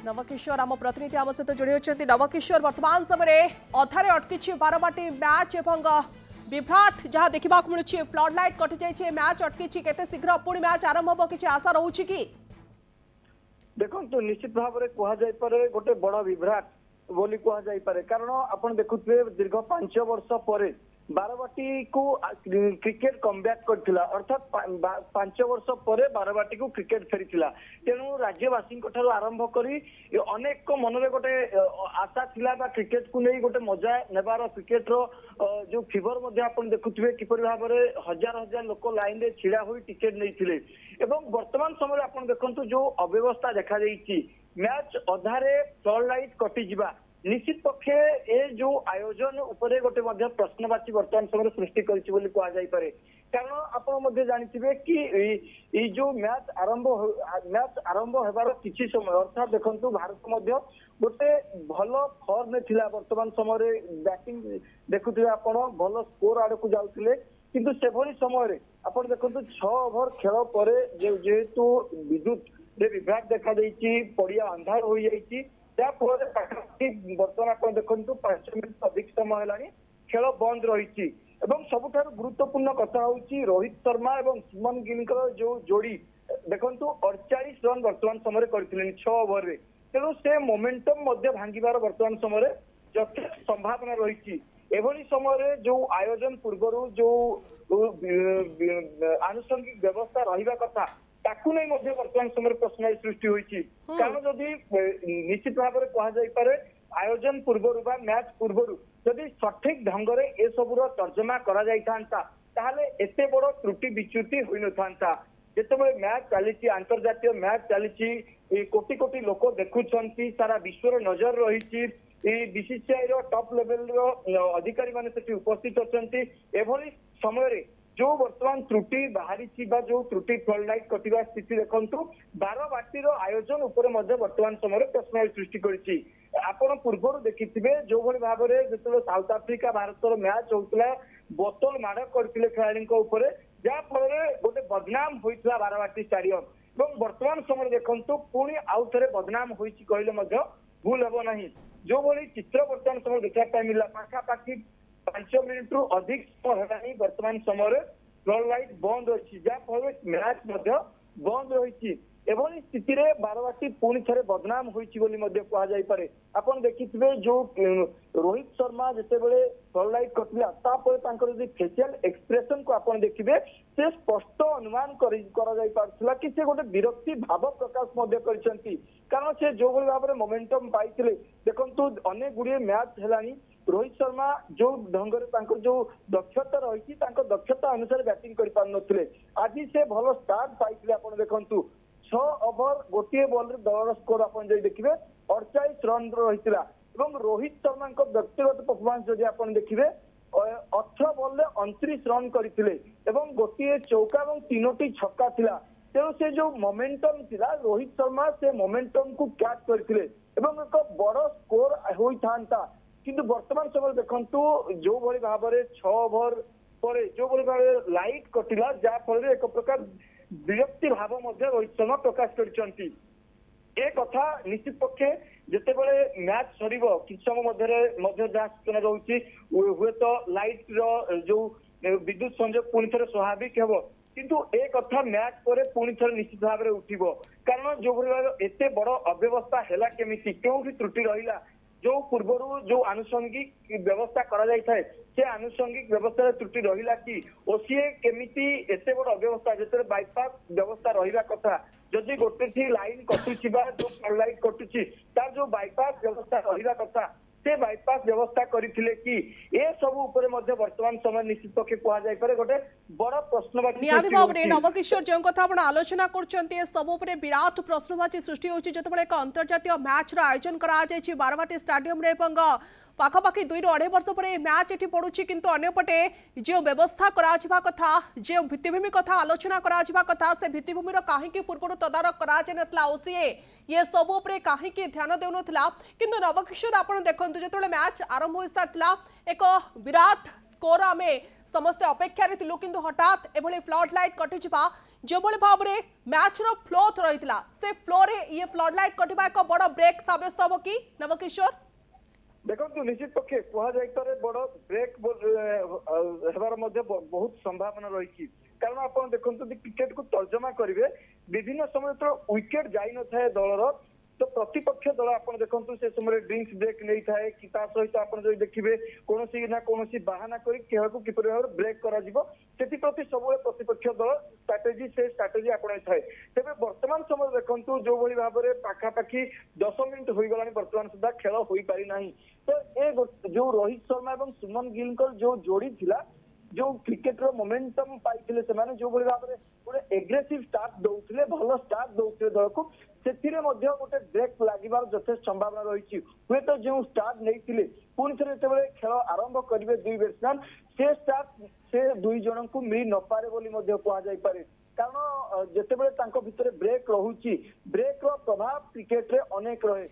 नवकिशोर आम प्रतिनिधि आम सहित जोड़ी होती। नवकिशोर वर्तमान समय अधारे अटकी बारवाटी मैच एवं विभ्राट जहाँ देखा मिलूँ फ्लड लाइट कटि जाइए मैच अटकी केते शीघ्र पुणी मैच आरंभ हम किसी आशा रोचे कि देखो निश्चित भाव में कहुपे गोटे बड़ विभ्राट बोली कहुपे कारण आप देखुए दीर्घ 5 वर्ष पर बारवाटी को क्रिकेट कमब्याक करथिला अर्थात 5 वर्ष पर बारवाटी को क्रिकेट फेरीथिला तेणु राज्यवासी आरंभ करी अनेक मन में गोटे आशा थिला बा क्रिकेट को नहीं गोटे मजा नेबार क्रिकेट रो जो फीवर मध्ये आपण देखुथिबे किपरि भाव में हजार हजार लोक लाइन रे छिड़ा होई टिकेट नैथिले एवं वर्तमान समय आपण देखंतु जो अव्यवस्था देखा जाईची मैच अधारे फ्लड लाइट कटि जिबा निश्चित पक्षे ए जो आयोजन उपरे गोटे प्रश्नवाची वर्तमान समय सृष्टि करें कारण आप जानिथिबे कि जो मैच आरंभ होबार किछि समय अर्थात देखंतु भारत मध्य गोटे भल फॉर्म में थिला वर्तमान समय बैटिंग देखुथिबे आपण भल स्कोर आड़ को जाउथिले किंतु सेभली समय आपण देखंतु 6 ओवर खेल पर जेहेतु विद्युत विभ्राट देखा देइछि पड़िया अंधार हो जाइछि वर्तमान आप देखो 5 मिनिट अधिक समय है खेल बंद रही सबुठ गुरुत्वपूर्ण कथा हूँ रोहित शर्मा और सुमन गिल जो जोड़ी देखु 48 रन वर्तमान समय करते 6 ओवर में तेणु से मोमेंटम भांगार वर्तमान समय यथेष संभावना रही एभली समय जो आयोजन पूर्वर जो आनुषंगिक व्यवस्था रहा कथा ताकू नहीं वर्तमान समय प्रश्न सृष्टि होती कारण जदि निश्चित भाव में कहुपे आयोजन पूर्वर बा मैच पूर्वर जदि सठिक ढंग से ए सबूर तर्जमा करा ताहले एते बड़ त्रुटि विच्युति हो न था जिते मैच चली अंतर्जातीय मैच चली कोटी कोटी लोक देखुंट सारा विश्वर नजर रही बीसीसीआई टॉप लेवल अधिकारी माने उपस्थित अच्छा एभली समय जो वर्तमान त्रुटि बाहरी जो त्रुटि फ्लड लाइट कटिवा स्थिति देखंतु बारवाटीर आयोजन उपर वर्तमान समय प्रश्न सृष्टि करिछि आपण पूर्व देखिथिबे जो भली भाव में जो साउथ आफ्रिका भारतर मैच होउतला बोतल माड़ करथिले खेलाड़ी ऊपर जहाँ फल गोटे बदनाम होइतला बारवाटी स्टाडियम और वर्तमान समय देखंतु पुणी आउ थे बदनाम होइछि कहले भूल हेबो नहीं जो भली चित्र वर्तमान समय देखा मिला पाखापाखि 5 मिनिट रु अधिक समय वर्तमान समय फ्लड लाइट बंद अच्छी जहाँफल मैच बंद रही एभली स्थिति रे बारवाटी पुणी थे बदनाम होपे आप देखिए जो रोहित शर्मा जिते बड़े फ्लड लाइट कटिला फेसियल एक्सप्रेशन को आप देखिए से स्पष्ट अनुमान करा कि से गोटे विरक्ति भाव प्रकाश कारण से जो भाव में मोमेंटम पाई देखु अनेक गुड़िए मैच है रोहित शर्मा जो ढंग से जो दक्षता रही दक्षता अनुसार बैटिंग कर पारे आज से भल स्टार्ट पाई आप देखु 6 ओवर गोटे बॉल दल स्कोर आप देखिए 48 रन रही रोहित शर्मा व्यक्तिगत परफॉर्मेंस जदि आप देखिए 18 बॉल 29 रन करते गोटे चौका और 3टी छक्का थिला तेणु से जो मोमेंटम थिला रोहित शर्मा से मोमेंटम को कैच करते एक बड़ स्कोर होता किंतु वर्तमान समय देखंतु जो भली भाव में 6 ओवर पर जो भली भाव लाइट कटिला जहाँफल एक प्रकार विरक्ति भाव रोहित शर्मा प्रकाश करछंती ए कथा निश्चित पक्षे जिते बड़े मैच सर कि समय जहाँ सूचना रोचे हुए तो लाइट जो विद्युत संयोग पुणी थे स्वाभाविक हे किंतु ए कथा मैच पर पुणी थे निश्चित भाव में उठिबो कारण जो भली एते बड़ अव्यवस्था हैला केमिति क्यों त्रुटि रहिला जो पूर्व जो आनुषंगिक व्यवस्था करा से आनुषंगिक व्यवस्था त्रुटि रहा कि ओसीए केमिति एते बड़ अव्यवस्था जो बाईपास व्यवस्था रहा कथा जदि गोटे थी लाइन कटुची जो फ्लड लाइट कटुची तार जो बाईपास व्यवस्था रहा कथा से बाईपास व्यवस्था करथिले कि ए सब ऊपर वर्तमान समय निश्चित पक्षे कहुपे गोटे बड़ प्रश्नवाची नवकिशोर जो कथा आपण आलोचना करछन्ते सब ऊपर विराट प्रश्नवाची सृष्टि होछि जतबेले एक अंतर्जातीय मैच रा आयोजन करा जायछि बारवाटी स्टेडियम रे पाखापाखि 2 ରୁ 2.5 वर्ष पर मैच ये पड़ुछि किंतु अन्यपटे जो व्यवस्था करा कथा जो भित्तिभूमि कथा आलोचना करा कथा से भित्तिभूमि कहीं पूर्व तदारख करा ओसीए ये सब उपरे कहीं ध्यान देउनथला किंतु नवकिशोर आपण देखंतु जेतबेले मैच आरंभ हो सारथिला एक विराट स्कोर आमे समस्ते अपेक्षा रे थिलु किंतु हठात एभली फ्लड लाइट कटि जिबा जेभली भाव रे मैच रो फ्लो रहितला से फ्लो रे ये फ्लड लाइट कटिबा एक बड़ ब्रेक साब्यस्त हो कि नवकिशोर देखो निश्चित पक्षे कह बड़ ब्रेक हेबार बहुत संभावना रही कारण आप देखो क्रिकेट को तर्जमा करेंगे विभिन्न समय तो विकेट जाई न थाए दलर तो प्रतिपक्ष दल आप देखो से समय ड्रिंक्स ब्रेक नहीं थाए कि सहित आप देखिए कौन ना कौन बाहाना कर खेल को किपर भाव ब्रेक कर सब प्रतिपक्ष दल स्ट्राटेजी आपणाई थाए तेज वर्तमान समय देखो जो भाई भाव में पाखापाखि 10 मिनिट हो गला वर्तमान सुधा खेल हो पारि ना तो ये जो रोहित शर्मा और सुमन गिल जो जोड़ी थिला जो क्रिकेट रो मोमेंटम पाइथिले सेमाने जो भाई भाव में गोटे एग्रेसिव स्टार्ट दौले भल स्टार्ट दौले दल को से गोटे ब्रेक लगिबार यथेष्ट संभावना रही हुए तो जो स्टार्ट नहीं पुणी थे जो खेल आरंभ करेंगे दुई बैट्समैन से स्टार्ट से दुई जन को मिल न पारे बोली कहुई कारण जिते भितर ब्रेक रोचे ब्रेक रो प्रभाव क्रिकेट रे अनेक रहे